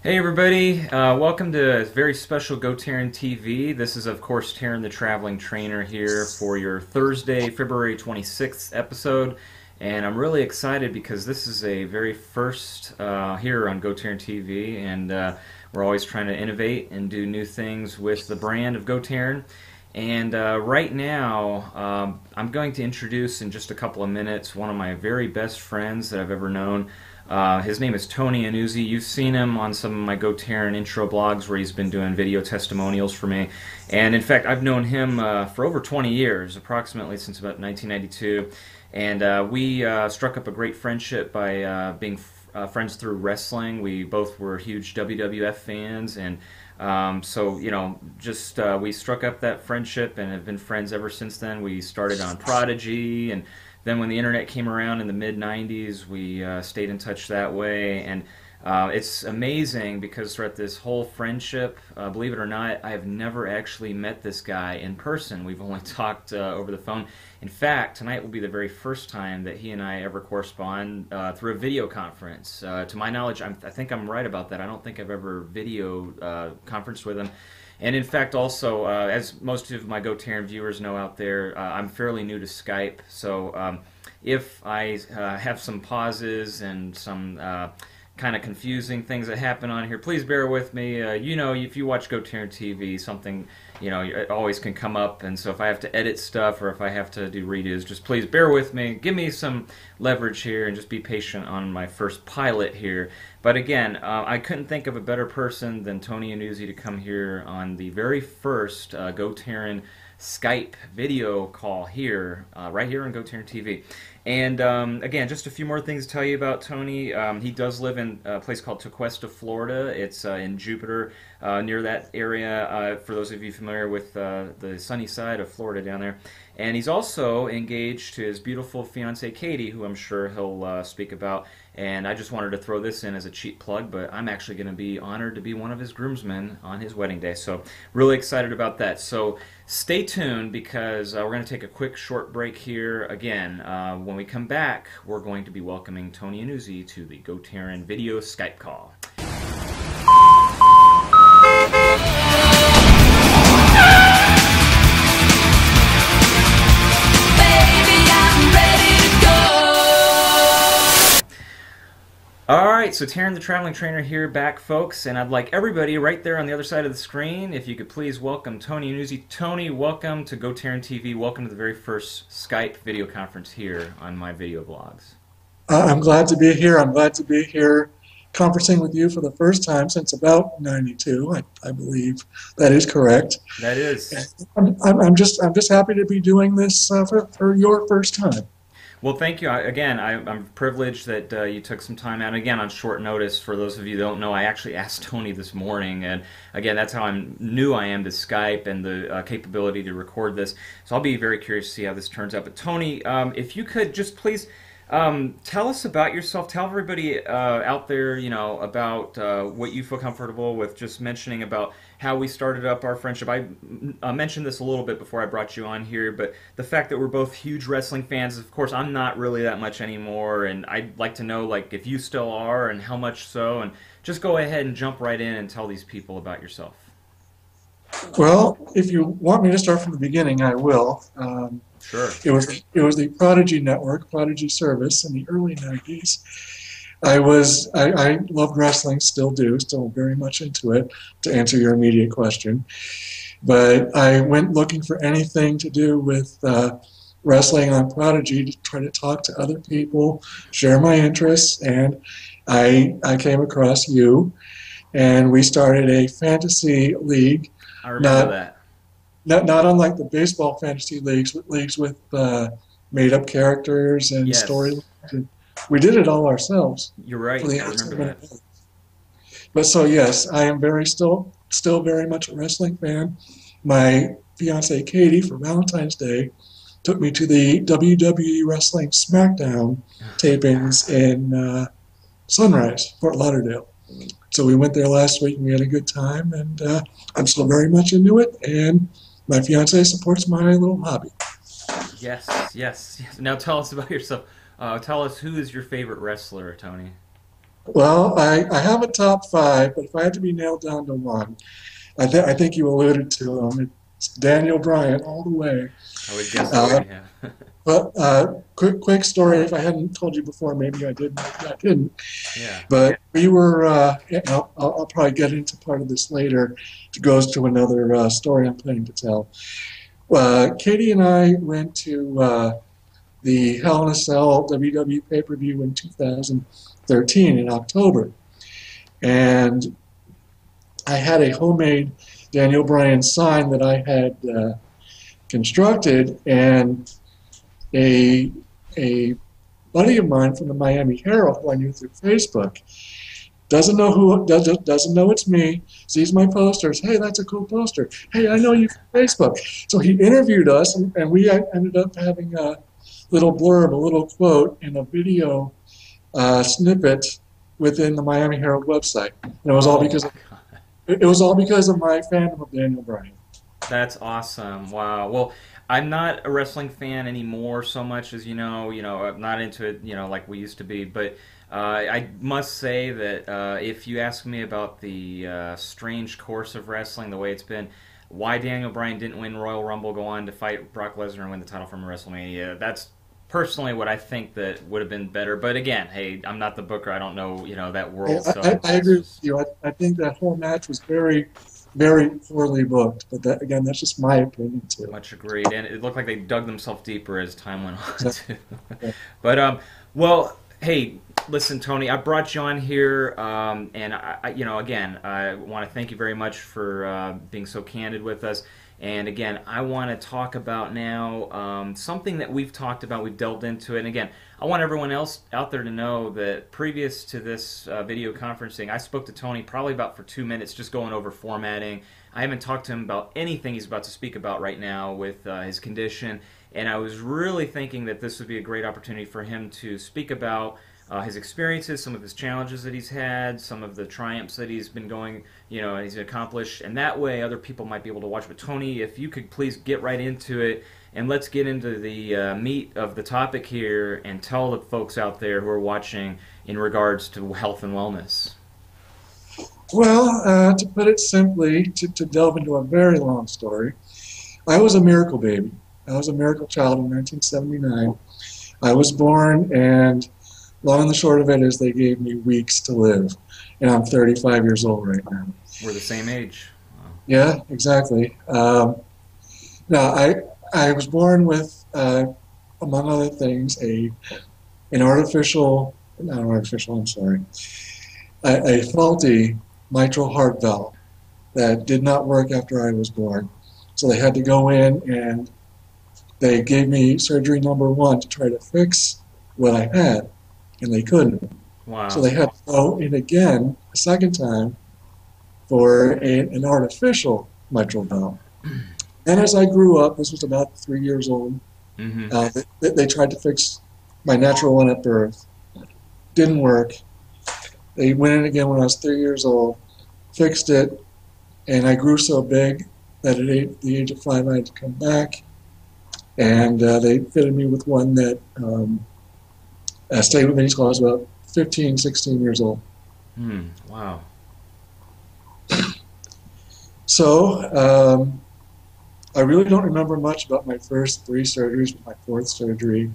Hey everybody, welcome to a very special GoTarryn TV. This is of course Taryn the Traveling Trainer here for your Thursday, February 26th episode. And I'm really excited because this is a very first here on GoTarryn TV, and we're always trying to innovate and do new things with the brand of GoTarryn. And right now, I'm going to introduce in just a couple of minutes one of my very best friends that I've ever known. His name is Tony Annuzzi. You've seen him on some of my GoTarryn intro blogs where he's been doing video testimonials for me. And in fact, I've known him for over 20 years, approximately since about 1992. And we struck up a great friendship by being friends through wrestling. We both were huge WWF fans, and so just we struck up that friendship and have been friends ever since then. We started on Prodigy, and then when the internet came around in the mid 90s, we stayed in touch that way. And it's amazing because throughout this whole friendship, believe it or not, I have never actually met this guy in person. We've only talked over the phone. In fact, tonight will be the very first time that he and I ever correspond through a video conference. To my knowledge, I think I'm right about that. I don't think I've ever video conferenced with him. And in fact, also, as most of my GoTarryn viewers know out there, I'm fairly new to Skype. So if I have some pauses and some kind of confusing things that happen on here, please bear with me. If you watch GoTarryn TV, something, it always can come up. And so if I have to edit stuff or if I have to do redos, just please bear with me. Give me some leverage here and just be patient on my first pilot here. But again, I couldn't think of a better person than Tony Annuzzi to come here on the very first GoTarryn Skype video call here, right here on GoTarryn TV. And again, just a few more things to tell you about Tony. He does live in a place called Tequesta, Florida. It's in Jupiter, near that area, for those of you familiar with the sunny side of Florida down there. And he's also engaged to his beautiful fiancée, Katie, who I'm sure he'll speak about. And I just wanted to throw this in as a cheap plug, but I'm actually going to be honored to be one of his groomsmen on his wedding day. So really excited about that. So stay tuned because we're going to take a quick short break here. Again, when we come back, we're going to be welcoming Tony Annuzzi to the GoTarryn video Skype call. Alright, so Taryn the Traveling Trainer here, back folks, and I'd like everybody right there on the other side of the screen, if you could please welcome Tony Annuzzi. Tony, welcome to GoTarryn TV. Welcome to the very first Skype video conference here on my video blogs. I'm glad to be here. I'm glad to be here conversing with you for the first time since about 92. I believe that is correct. That is. I'm just happy to be doing this for your first time. Well, thank you. Again, I'm privileged that you took some time out. Again, on short notice, for those of you who don't know, I actually asked Tony this morning, and again, that's how new I am to Skype and the capability to record this. So I'll be very curious to see how this turns out. But Tony, if you could just please tell us about yourself. Tell everybody out there, about what you feel comfortable with just mentioning about how we started up our friendship. I mentioned this a little bit before I brought you on here, but the fact that we're both huge wrestling fans, of course, I'm not really that much anymore, and I'd like to know, like, if you still are and how much so, and just go ahead and jump right in and tell these people about yourself. Well, if you want me to start from the beginning, I will. Sure. It was the Prodigy Network, Prodigy Service in the early 90s. I loved wrestling, still do, still very much into it, to answer your immediate question. But I went looking for anything to do with wrestling on Prodigy to try to talk to other people, share my interests, and I came across you, and we started a fantasy league. I remember that. Not unlike the baseball fantasy leagues with made-up characters and Yes. storylines. We did it all ourselves. You're right. For the I remember that. But so yes, I am still very much a wrestling fan. My fiancée Katie, for Valentine's Day, took me to the WWE Wrestling SmackDown tapings in Sunrise, Fort Lauderdale. So we went there last week and we had a good time, and I'm still very much into it, and my fiancée supports my little hobby. Yes. Now tell us about yourself. Tell us, who is your favorite wrestler, Tony? Well, I have a top five, but if I had to be nailed down to one, I think you alluded to him. It's Daniel Bryan all the way. I would guess so. Uh, Yeah. but quick story. If I hadn't told you before, maybe I did, maybe I didn't. Yeah. But we were. I'll probably get into part of this later. It goes to another story I'm planning to tell. Katie and I went to the Hell in a Cell WWE pay-per-view in 2013 in October, and I had a homemade Daniel Bryan sign that I had constructed, and a a buddy of mine from the Miami Herald, who I knew through Facebook, doesn't know it's me. Sees my posters. Hey, that's a cool poster. Hey, I know you from Facebook. So he interviewed us, and we ended up having a little blurb, a little quote, and a video snippet within the Miami Herald website. And it was all Oh because my of, God. it was all because of my fandom of Daniel Bryan. That's awesome. Wow. Well, I'm not a wrestling fan anymore so much as I'm not into it, like we used to be. But I must say that if you ask me about the strange course of wrestling, the way it's been, why Daniel Bryan didn't win Royal Rumble, go on to fight Brock Lesnar and win the title from WrestleMania, that's personally what I think that would have been better. But again, hey, I'm not the booker. I don't know, that I, world. I It's agree with just you. I think that whole match was very poorly booked. But that, again, that's just my opinion too. much agreed, and it looked like they dug themselves deeper as time went on So, too. yeah. But well, hey, listen, Tony, I brought you on here, and again, I want to thank you very much for being so candid with us. And again, I want to talk about now something that we've talked about, we've delved into it. And again, I want everyone else out there to know that previous to this video conferencing, I spoke to Tony probably about for 2 minutes, just going over formatting. I haven't talked to him about anything he's about to speak about right now with his condition. And I was really thinking that this would be a great opportunity for him to speak about his experiences, some of his challenges that he's had, some of the triumphs that he's been going, he's accomplished, and that way other people might be able to watch. But Tony, if you could please get right into it, and let's get into the meat of the topic here, and tell the folks out there who are watching in regards to health and wellness. Well, to put it simply, to delve into a very long story, I was a miracle baby. I was a miracle child in 1979. I was born, and long and the short of it is they gave me weeks to live, and I'm 35 years old right now. We're the same age. Wow. Yeah, exactly. Now, I was born with, among other things, an artificial, not artificial, I'm sorry, a faulty mitral heart valve that did not work after I was born. So they had to go in and they gave me surgery number one to try to fix what I had, and they couldn't. So Wow. they had to go in again a second time for an artificial mitral valve. And as I grew up, this was about 3 years old, Mm-hmm. they tried to fix my natural one at birth. Didn't work. They went in again when I was 3 years old, fixed it, and I grew so big that at the age of 5 I had to come back. And they fitted me with one that stayed with me until I was about 15, 16 years old. Wow. So I really don't remember much about my first three surgeries, but my fourth surgery,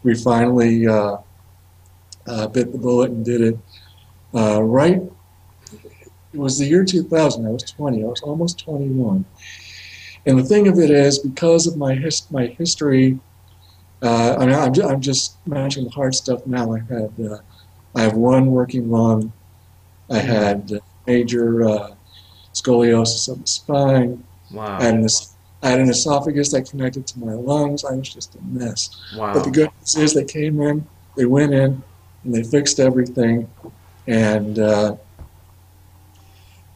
we finally bit the bullet and did it. Right, it was the year 2000. I was 20. I was almost 21. And the thing of it is, because of my history, I'm just mentioning the hard stuff now. I have one working lung. I had major scoliosis of the spine. I Wow. had, an, I had an esophagus that connected to my lungs. I was just a mess. But the Wow. good news is they came in, they went in, and they fixed everything. And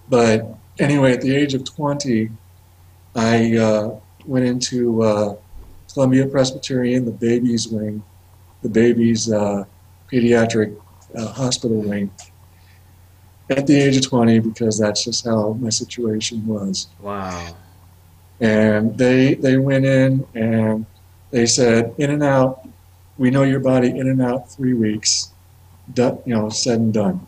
but anyway, at the age of 20, I went into Columbia Presbyterian, the babies wing, the babies pediatric hospital wing, at the age of 20, because that's just how my situation was. Wow. And they went in and they said, in and out, we know your body in and out 3 weeks. done, said and done.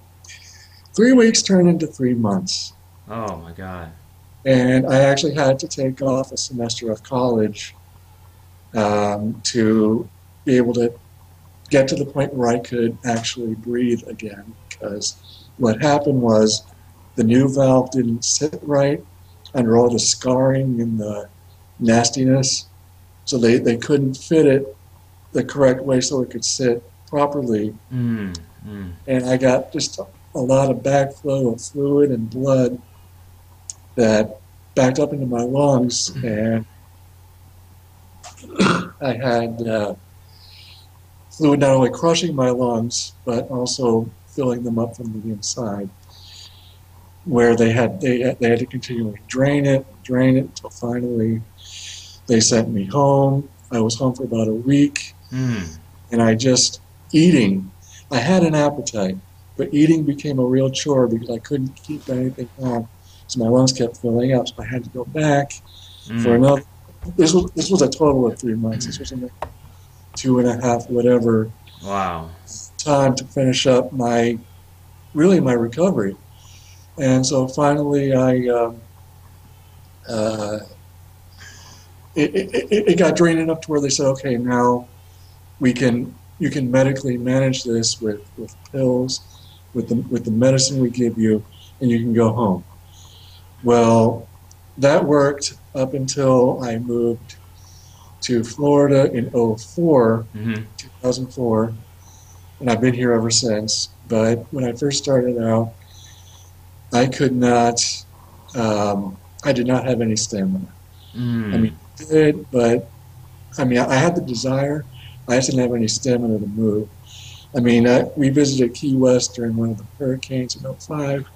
3 weeks turned into 3 months. Oh my God. And I actually had to take off a semester of college to be able to get to the point where I could actually breathe again. Because what happened was the new valve didn't sit right under all the scarring and the nastiness. So they couldn't fit it the correct way so it could sit properly. And I got just a lot of backflow of fluid and blood that backed up into my lungs, and I had fluid not only crushing my lungs but also filling them up from the inside, where they had to continually drain it until finally they sent me home. I was home for about a week, and I just eating. I had an appetite, but eating became a real chore because I couldn't keep anything on. So my lungs kept filling up, so I had to go back for another. This was a total of 3 months. This was 2.5, whatever. Wow. Time to finish up my recovery, and so finally it got drained enough to where they said, okay, now you can medically manage this with pills, with the medicine we give you, and you can go home. Well, that worked up until I moved to Florida in 2004, and I've been here ever since. But when I first started out, I could not, I did not have any stamina. I mean, I did, but I had the desire. I just didn't have any stamina to move. I mean, we visited Key West during one of the hurricanes in 2005,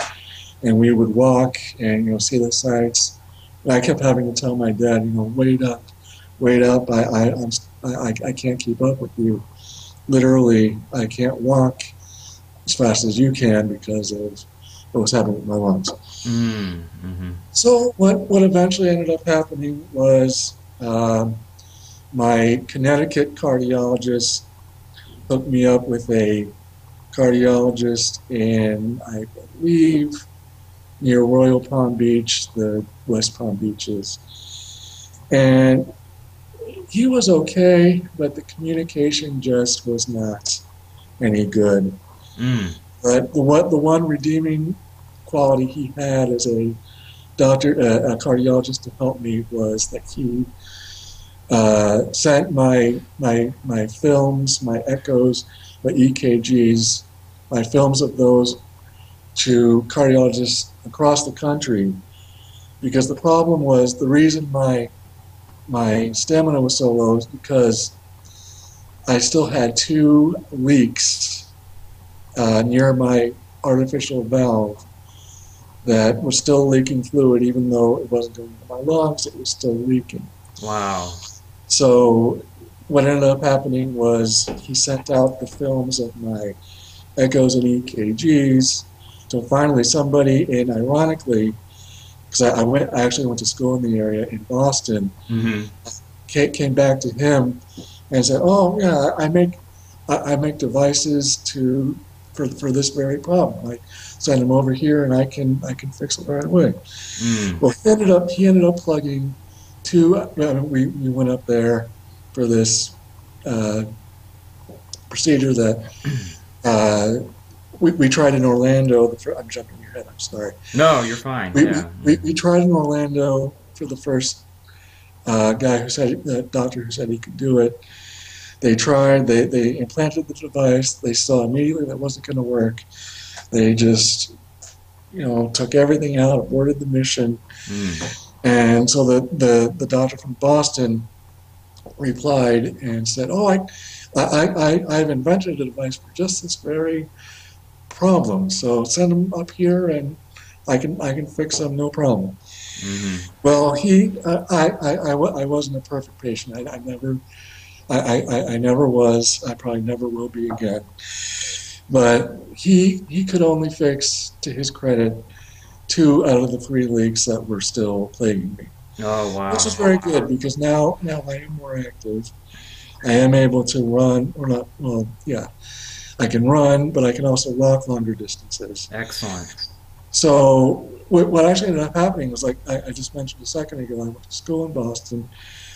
and we would walk and see the sights. And I kept having to tell my dad, wait up, I can't keep up with you. Literally, I can't walk as fast as you can because of what was happening with my lungs. So what eventually ended up happening was my Connecticut cardiologist hooked me up with a cardiologist in, I believe, near Royal Palm Beach, the West Palm Beaches. And he was okay, but the communication just was not any good. But the one redeeming quality he had as a doctor, a cardiologist to help me, was that he sent my films, my echoes, my EKGs, my films of those to cardiologists across the country, because the problem was, the reason my stamina was so low is because I still had 2 leaks near my artificial valve that was still leaking fluid, even though it wasn't going to my lungs, it was still leaking. Wow. So what ended up happening was he sent out the films of my echoes and EKGs. So finally somebody, and ironically, because I actually went to school in the area in Boston, came back to him and said, oh yeah, I make devices for this very problem. I send them over here and I can fix it right away. Well, he ended up plugging 2. We went up there for this procedure that we tried in Orlando. I'm jumping your head. I'm sorry. No, you're fine. We tried in Orlando for the first doctor who said he could do it. They tried. They implanted the device. They saw immediately that wasn't going to work. They just took everything out, aborted the mission. And so the doctor from Boston replied and said, "Oh, I've invented a device for just this very problem. So send them up here, and I can fix them, no problem." Well, I wasn't a perfect patient. I never was. I probably never will be again. But he could only fix, to his credit, 2 out of the 3 leaks that were still plaguing me. Oh, wow. Which is very good, because now I am more active. I am able to run, or not, well, yeah. I can run, but I can also walk longer distances. Excellent. So what actually ended up happening was, like I just mentioned a second ago, I went to school in Boston.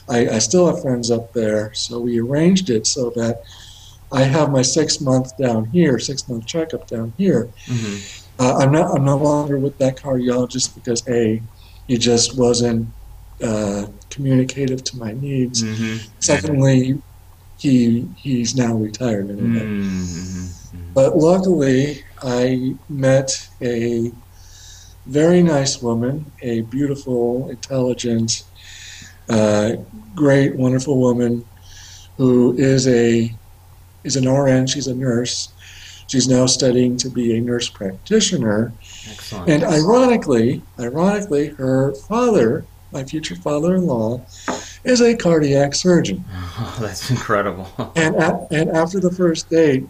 I still have friends up there, so we arranged it so that I have my 6 month down here, 6 month checkup down here. Mm-hmm. I'm no longer with that cardiologist because A, he just wasn't communicative to my needs. Mm-hmm. Secondly, he's now retired anyway. Mm-hmm. But luckily, I met a very nice woman, a beautiful, intelligent, uh, great, wonderful woman who is an RN. She's a nurse. She's now studying to be a nurse practitioner. Excellent. And ironically, her father, my future father-in-law, is a cardiac surgeon. Oh, that's incredible. And after the first date,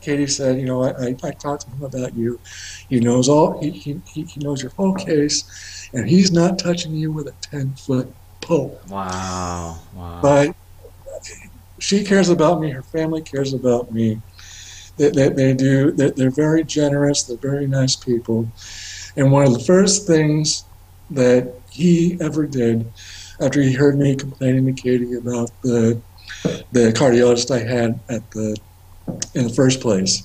Katie said, you know, I talked to him about you. He knows he knows your whole case, and he's not touching you with a 10-foot pole. Wow. But she cares about me. Her family cares about me. They do. They're very generous. They're very nice people. And one of the first things that he ever did after he heard me complaining to Katie about the cardiologist I had in the first place,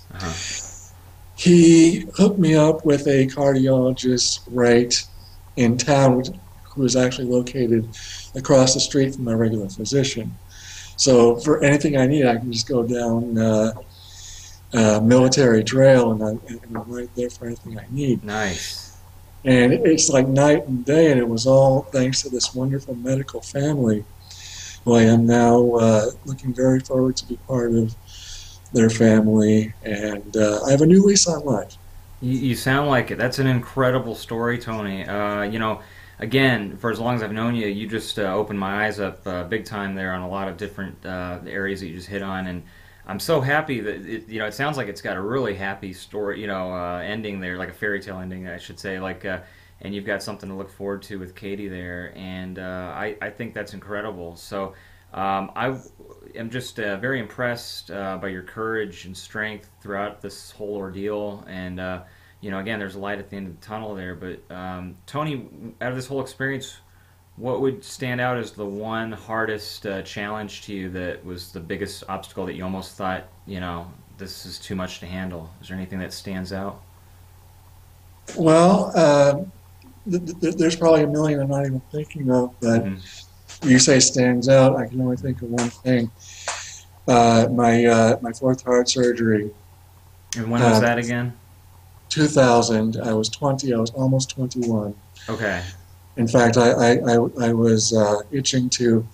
he hooked me up with a cardiologist right in town, who is actually located across the street from my regular physician. So for anything I need, I can just go down Military Trail, and I'm right there for anything I need. Nice. And it's like night and day, and it was all thanks to this wonderful medical family, who I am now looking very forward to be part of their family, and I have a new lease on life. You sound like it. That's an incredible story, Tony. You know, again, for as long as I've known you, you just opened my eyes up big time there on a lot of different areas that you just hit on, and I'm so happy that it sounds like it's got a really happy story, ending there, like a fairy tale ending, I should say, and you've got something to look forward to with Katie there, and I think that's incredible. So I am just very impressed by your courage and strength throughout this whole ordeal, and again, there's a light at the end of the tunnel there. But Tony, out of this whole experience, what would stand out as the one hardest challenge to you, that was the biggest obstacle that you almost thought, this is too much to handle? Is there anything that stands out? Well, there's probably a million I'm not even thinking of, but you say stands out, I can only think of one thing. My fourth heart surgery. And when was that again? 2000. I was 20. I was almost 21. Okay. In fact, I was itching to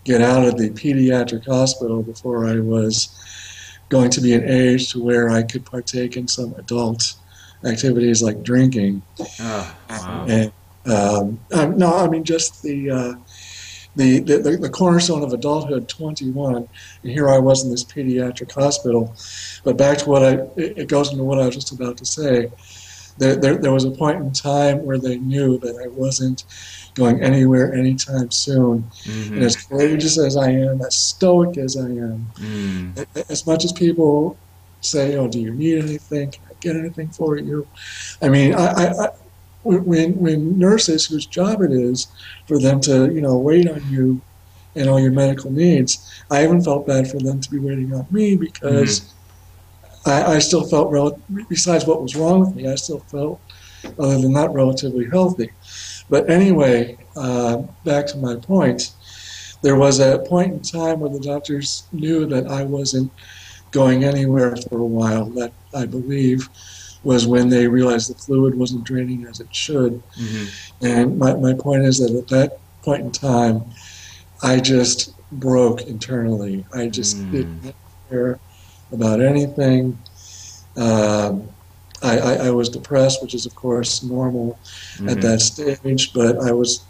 get out of the pediatric hospital before I was going to be an age to where I could partake in some adult activities like drinking. Oh, wow. And no, I mean just the cornerstone of adulthood, 21, and here I was in this pediatric hospital. But back to it goes into what I was just about to say. There was a point in time where they knew that I wasn't going anywhere anytime soon. Mm-hmm. And as courageous as I am, as stoic as I am, as much as people say, "Oh, do you need anything? Can I get anything for you?" I mean, when nurses, whose job it is for them to, wait on you and all your medical needs, I even felt bad for them to be waiting on me, because I still felt, besides what was wrong with me, I still felt, other than that, relatively healthy. But anyway, back to my point, there was a point in time where the doctors knew that I wasn't going anywhere for a while. That, I believe, was when they realized the fluid wasn't draining as it should. Mm-hmm. And my point is that at that point in time, I just broke internally. I just didn't care about anything. I was depressed, which is, of course, normal at that stage, but I was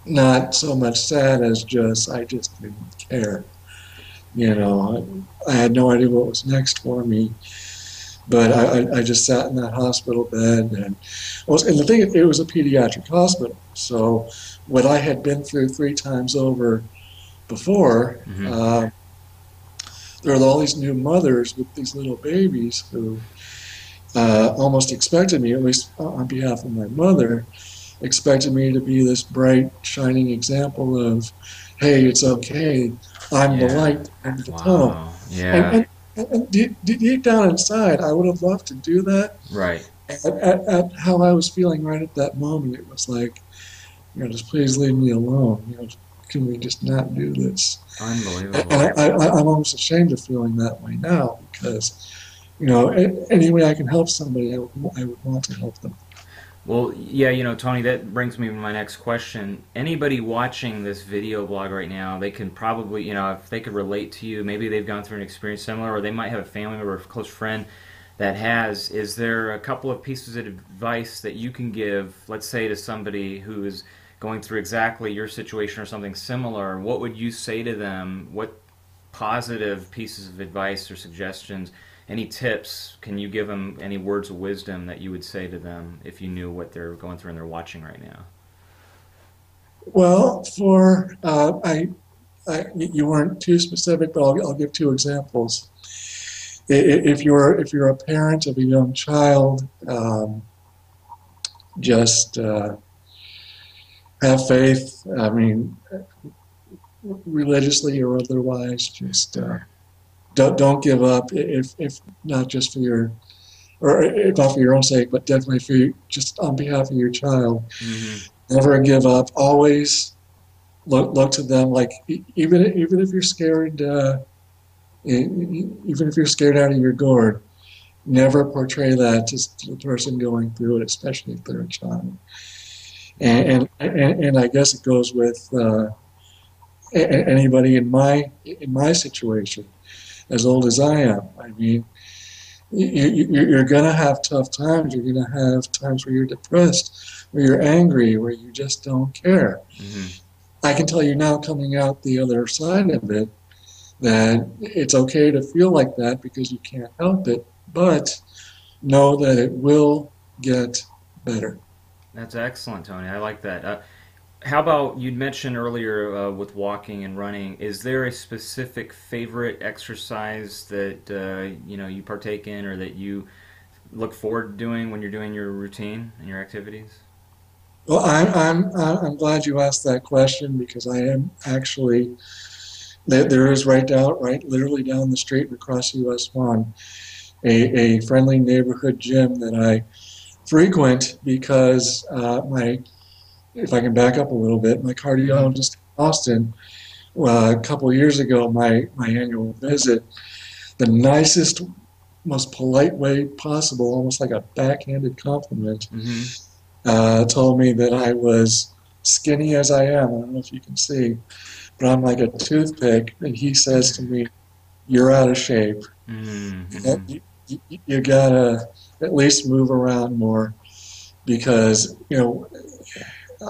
not so much sad as I just didn't care. I had no idea what was next for me, but I just sat in that hospital bed, and the thing, it was a pediatric hospital, so what I had been through 3 times over before, there are all these new mothers with these little babies who almost expected me, at least on behalf of my mother, expected me to be this bright, shining example of, hey, it's okay, I'm the Yeah. light, I'm the tunnel. Wow. And, Yeah. and, and deep down inside, I would have loved to do that. Right. At how I was feeling right at that moment, it was like, just please leave me alone. Can we just not do this? And Unbelievable. I'm almost ashamed of feeling that way now because, any way I can help somebody, I would want to help them. Well, yeah, Tony, that brings me to my next question. Anybody watching this video blog right now, they can probably, if they could relate to you, maybe they've gone through an experience similar, or they might have a family member or a close friend that has. Is there a couple of pieces of advice that you can give, let's say, to somebody who is going through exactly your situation or something similar? What would you say to them? What positive pieces of advice or suggestions, any tips, can you give them any words of wisdom that you would say to them if you knew what they're going through and they're watching right now? Well, you weren't too specific, but I'll give two examples. If you're a parent of a young child, just have faith. I mean, religiously or otherwise, just don't give up. If not just for your, or if not for your own sake, but definitely for you, just on behalf of your child. Mm-hmm. Never give up. Always look to them. Like even if you're scared, even if you're scared out of your gourd, never portray that to the person going through it, especially if they're a child. And I guess it goes with anybody in my situation, as old as I am. I mean, you're going to have tough times. You're going to have times where you're depressed, where you're angry, where you just don't care. Mm-hmm. I can tell you now, coming out the other side of it, that it's okay to feel like that because you can't help it, but know that it will get better. That's excellent, Tony. I like that. How about you'd mentioned earlier with walking and running? Is there a specific favorite exercise that you partake in, or that you look forward to doing when you're doing your routine and your activities? Well, I'm glad you asked that question because I am actually there is right literally down the street and across US 1 a friendly neighborhood gym that I frequent because my if I can back up a little bit, my Mm-hmm. cardiologist in Austin, a couple of years ago, my annual visit, the nicest, most polite way possible, almost like a backhanded compliment, Mm-hmm. told me that I was skinny as I am. I don't know if you can see, but I'm like a toothpick. And he says to me, "You're out of shape. Mm-hmm. You gotta at least move around more because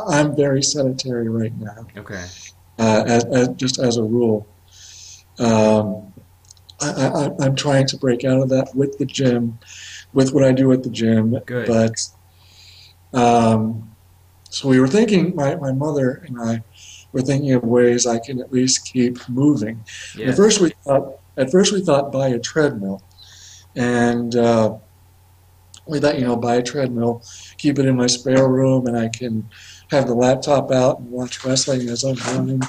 I'm very sedentary right now, Okay. just as a rule. Um, I'm trying to break out of that with the gym, with what I do at the gym. Good. But so we were thinking, my mother and I were thinking of ways I can at least keep moving. And Yes. at first we thought buy a treadmill, and we thought buy a treadmill, keep it in my spare room, and I can have the laptop out and watch wrestling as I'm running.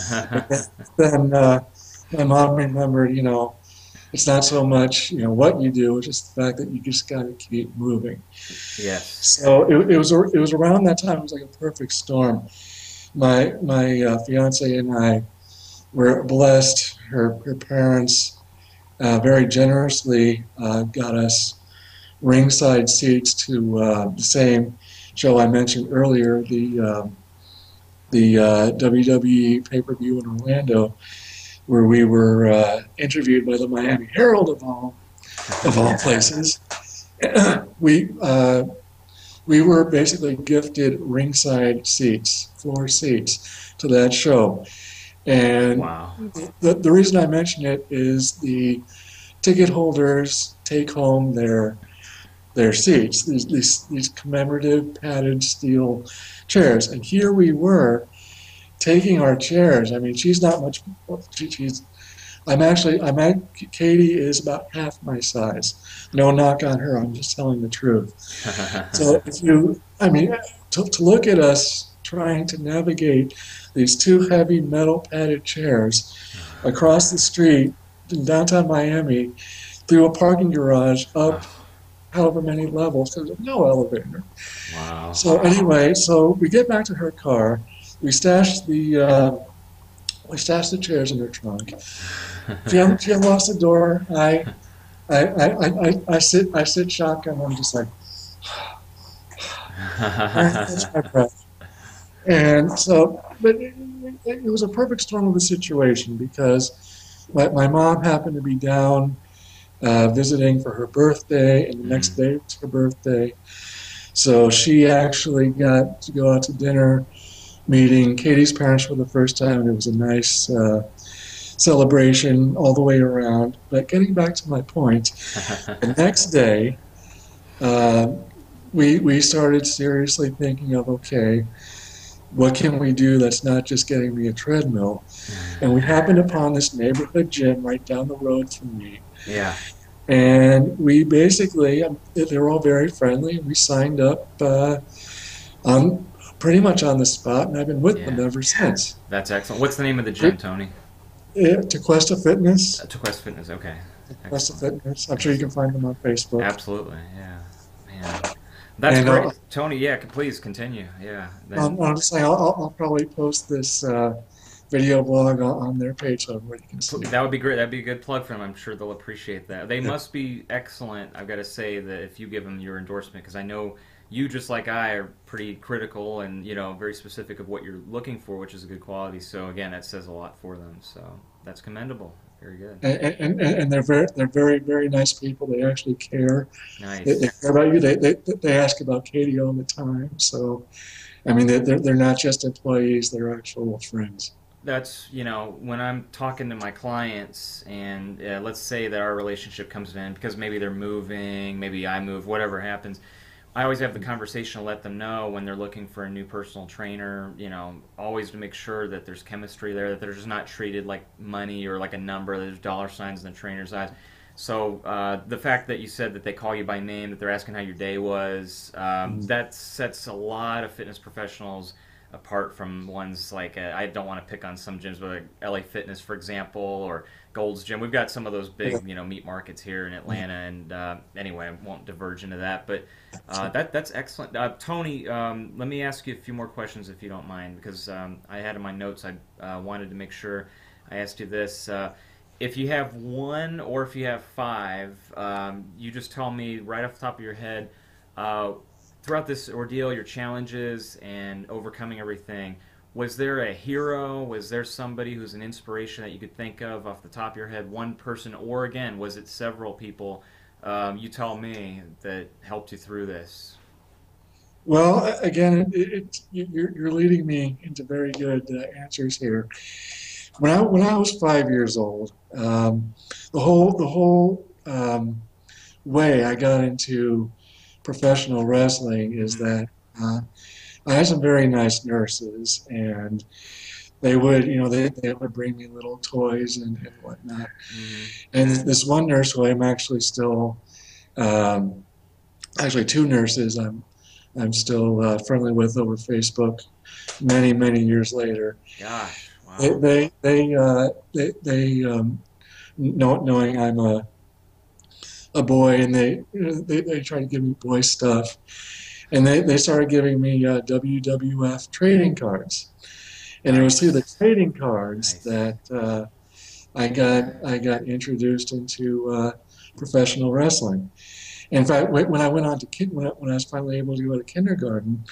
But then my mom remembered, it's not so much what you do, it's just the fact that you just got to keep moving. Yes. So it was around that time. It was like a perfect storm. My fiance and I were blessed. Her parents very generously got us ringside seats to the same show I mentioned earlier, the WWE pay-per-view in Orlando, where we were interviewed by the Miami Herald of all places. we we were basically gifted ringside seats, floor seats to that show. And Wow. the reason I mention it is the ticket holders take home their seats, these commemorative padded steel chairs. And here we were taking our chairs. I mean, she's not much, she's Katie is about half my size. No knock on her, I'm just telling the truth. So if you, I mean, to look at us trying to navigate these two heavy metal padded chairs across the street in downtown Miami through a parking garage up Oh, however many levels, because there's no elevator. wow. So anyway, so we get back to her car. We stash we stashed the chairs in her trunk. She unlocks the door. I sit shotgun. I'm just like, I catch my breath. And so, but it was a perfect storm of a situation because my mom happened to be down visiting for her birthday, and the next Mm, day was her birthday. So she actually got to go out to dinner, meeting Katie's parents for the first time, and it was a nice celebration all the way around. But getting back to my point, the next day, uh, we started seriously thinking of, okay, what can we do that's not just getting me a treadmill? And we happened upon this neighborhood gym right down the road from me. yeah, And we basically, they were all very friendly. We signed up on pretty much on the spot, and I've been with them yeah. ever since. That's excellent. What's the name of the gym, Tony? Tequesta Fitness. To Quest Fitness. Okay, Tequesta excellent. Fitness. I'm sure you can find them on Facebook. Absolutely. Yeah, man. That's And great, Tony. Yeah, please continue. Yeah. Then I'm just saying, I'll probably post this video blog on their page so everybody can see it. that would be great. That'd be a good plug for them. I'm sure they'll appreciate that. They must be excellent. I've got to say that if you give them your endorsement, because I know you, just like I, are pretty critical and very specific of what you're looking for, which is a good quality. So again, that says a lot for them. So that's commendable. Very good. And they're very very nice people. They actually care. They Nice. care about you. They ask about Katie all the time. So I mean they're not just employees. They're actual friends. That's when I'm talking to my clients, and let's say that our relationship comes to an end because maybe they're moving, maybe I move, whatever happens. I always have the conversation to let them know when they're looking for a new personal trainer, always to make sure that there's chemistry there, that they're just not treated like money or like a number, there's dollar signs in the trainer's eyes. So the fact that you said that they call you by name, that they're asking how your day was, that sets a lot of fitness professionals apart from ones like I don't want to pick on some gyms, but like LA Fitness, for example, or Gold's Gym. We've got some of those big, meat markets here in Atlanta, and anyway, I won't diverge into that. But that's excellent, Tony. Let me ask you a few more questions if you don't mind, because I had in my notes I wanted to make sure I asked you this. If you have one or if you have five, you just tell me right off the top of your head. Uh, Throughout this ordeal, your challenges and overcoming everything, was there a hero? Was there somebody who's an inspiration that you could think of off the top of your head? One person, or again, was it several people? You tell me, that helped you through this. Well, again, you're leading me into very good answers here. When I was 5 years old, the whole way I got into professional wrestling is Mm-hmm. that I had some very nice nurses, and they would bring me little toys and whatnot. Mm-hmm. And this one nurse who I'm actually still, um, actually two nurses I'm still friendly with over Facebook, many years later. Gosh, They wow. knowing I'm a boy, and they try to give me boy stuff, and they started giving me WWF trading cards, and it was through the Nice, trading cards nice. that I got introduced into professional wrestling. In fact, when I went on to when I was finally able to go to kindergarten,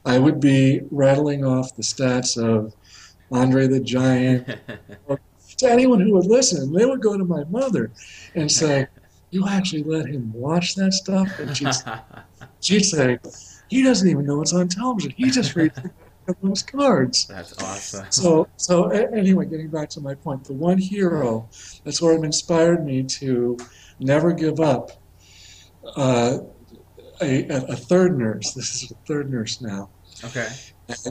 I would be rattling off the stats of Andre the Giant to anyone who would listen. They would go to my mother and say, "You actually let him watch that stuff?" And she'd say, "He doesn't even know it's on television. He just reads those cards." That's awesome. Anyway, getting back to my point, the one hero that sort of inspired me to never give up. Uh, a third nurse. This is a third nurse now. Okay.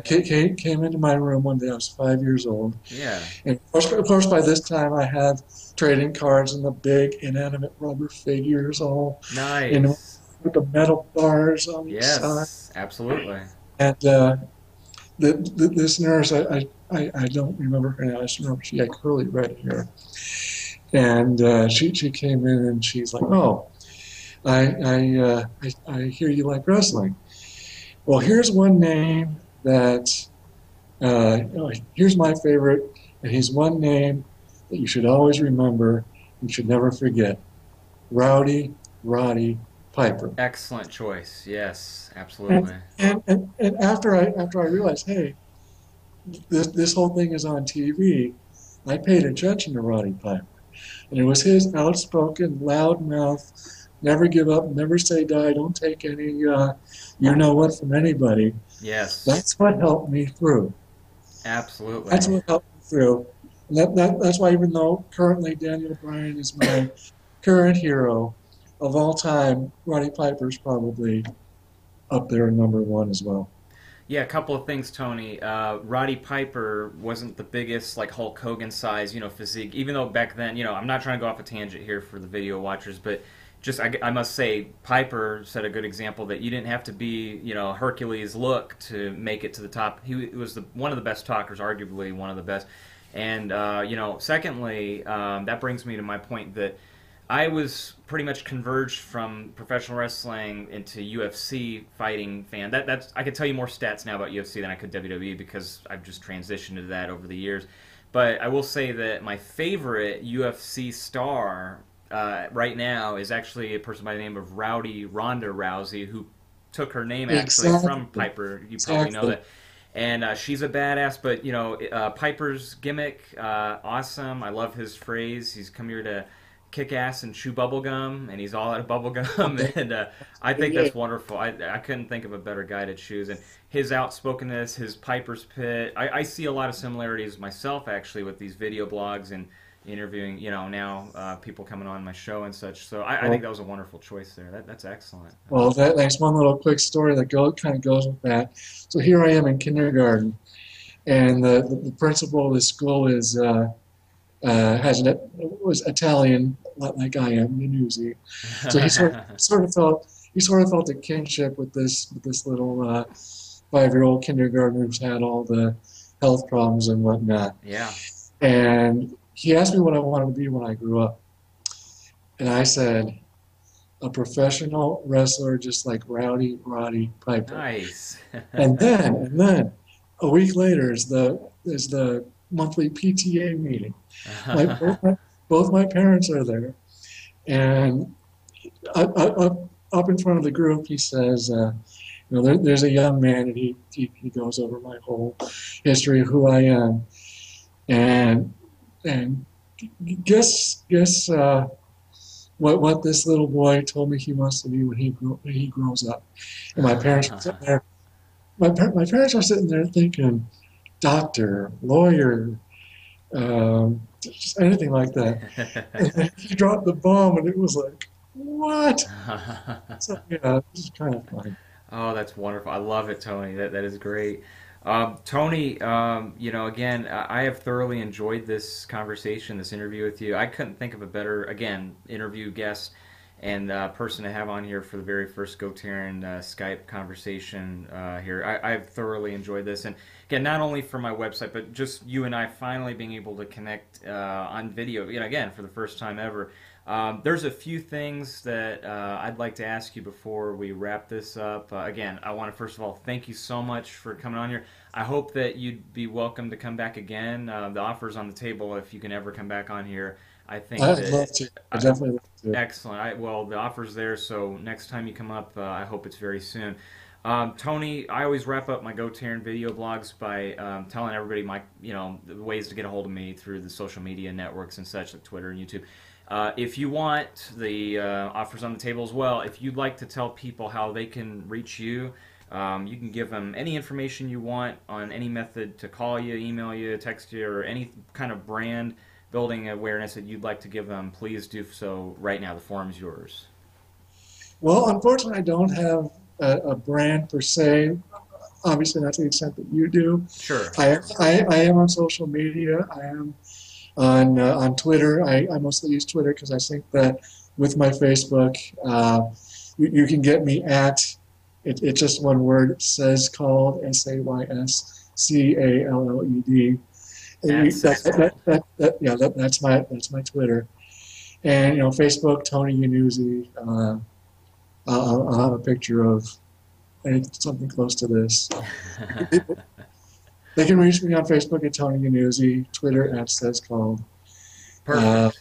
Came into my room one day. I was 5 years old, Yeah. and of course, by this time I have trading cards and the big inanimate rubber figures all, Nice. with the metal bars on each side. Yes, absolutely. And this nurse, I don't remember her name. I just remember she had curly red hair, and she came in and she's like, "Oh, I hear you like wrestling. Well, here's one name that here's my favorite, and he's one name that you should always remember. You should never forget. Rowdy Roddy Piper." Excellent choice. Yes, And absolutely. and after I realized, hey, this whole thing is on TV, I paid attention to Roddy Piper, and it was his outspoken, loudmouth, never give up, never say die, don't take any, you know what, from anybody. Yes, That's what helped me through. absolutely. That's what helped me through. And that's why, even though currently Daniel Bryan is my current hero of all time, Roddy Piper's probably up there number one as well. Yeah, a couple of things, Tony. Roddy Piper wasn't the biggest, like Hulk Hogan size, physique. Even though back then, I'm not trying to go off a tangent here for the video watchers, but just I must say, Piper set a good example that you didn't have to be, Hercules look to make it to the top. He was one of the best talkers, arguably one of the best. And secondly, that brings me to my point that I was pretty much converged from professional wrestling into UFC fighting fan. That's I could tell you more stats now about UFC than I could WWE because I've just transitioned to that over the years. But I will say that my favorite UFC star right now is actually a person by the name of Rowdy Ronda Rousey, who took her name actually from Exactly. Piper. You probably know Exactly. that. And she's a badass, but Piper's gimmick, awesome. I love his phrase. He's come here to kick ass and chew bubble gum, and he's all out of bubble gum, and I think Yeah. that's wonderful. I couldn't think of a better guy to choose, and his outspokenness, his Piper's Pit. I see a lot of similarities myself actually with these video blogs and interviewing. Now people coming on my show and such. So I think Well, that was a wonderful choice there. That's excellent. that's one little quick story that kind of goes with that. So here I am in kindergarten, and the principal of the school is was Italian, like I am, Nunuzzi. So he sort of felt a kinship with this little 5-year old kindergartner who's had all the health problems and whatnot. Yeah. And he asked me what I wanted to be when I grew up, and I said a professional wrestler, just like Rowdy Roddy Piper. Nice. And then a week later is the monthly PTA meeting. My both my parents are there, and up in front of the group, he says, there's a young man, and he goes over my whole history of who I am, and and guess what this little boy told me he wants to be when he grows up. And my parents were sitting there. My parents are sitting there thinking, doctor, lawyer, just anything like that. And then he dropped the bomb, and it was like, what? So yeah, it was kind of funny. Oh, that's wonderful. I love it, Tony. That is great. Tony, again, I have thoroughly enjoyed this conversation, this interview with you. I couldn't think of a better, again, interview guest and person to have on here for the very first GoTarryn Skype conversation here. I've thoroughly enjoyed this, and again, not only for my website, but just you and I finally being able to connect on video. Again, for the first time ever. There's a few things that I'd like to ask you before we wrap this up. Again, I want to first of all thank you so much for coming on here. I hope that you'd be welcome to come back again. The offer's on the table if you can ever come back on here. I think I'd that love to. I uh, definitely love to. excellent. Well, the offer's there, so next time you come up, I hope it's very soon. Tony, I always wrap up my GoTarryn video blogs by telling everybody the ways to get a hold of me through the social media networks and such like Twitter and YouTube. If you want, the offers on the table as well. If you'd like to tell people how they can reach you, you can give them any information you want on any method to call you, email you, text you, or any kind of brand building awareness that you'd like to give them. Please do so right now. The forum is yours. Well, unfortunately, I don't have a brand per se. obviously not to the extent that you do. Sure, I, sure. I am on social media. I am on Twitter. I mostly use Twitter because I think that with my Facebook, you can get me at it's just one word. Says called SAYSCALLED. At says called. Yeah, that's my Twitter. And Facebook, Tony Yanuzzi. I'll have a picture of something close to this. They can reach me on Facebook at Tony Yanuzzi, Twitter at says called. Uh, Perfect.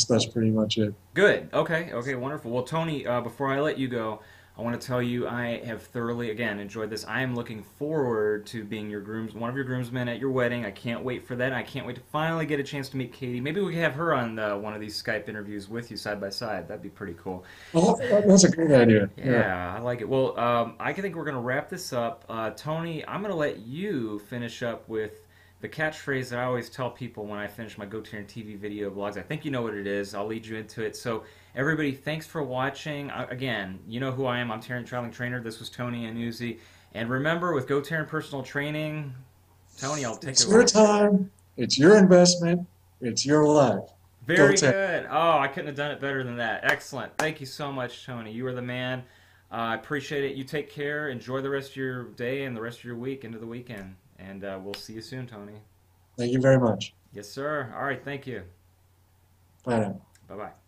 that's pretty much it. Good. Okay. Okay. Wonderful. Well, Tony, before I let you go, I want to tell you I have thoroughly, again, enjoyed this. I am looking forward to being one of your groomsmen at your wedding. I can't wait for that. I can't wait to finally get a chance to meet Katie. Maybe we can have her on one of these Skype interviews with you side by side. That'd be pretty cool. Well, that's a great idea. Yeah. Yeah, I like it. Well, I think we're going to wrap this up. Tony, I'm going to let you finish up with the catchphrase that I always tell people when I finish my GoTarryn TV video blogs. I think you know what it is. I'll lead you into it. So, everybody, thanks for watching. Again, you know who I am. I'm Taryn Traveling Trainer. This was Tony and Uzi. And remember, with GoTarryn Personal Training, Tony, I'll take It's it your away. time. It's your investment. It's your life. Go Very take. good. Oh, I couldn't have done it better than that. Excellent. Thank you so much, Tony. You are the man. I appreciate it. You take care. Enjoy the rest of your day and the rest of your week into the weekend. And we'll see you soon, Tony. Thank you very much. Yes, sir. All right. Thank you. Bye now. Bye bye.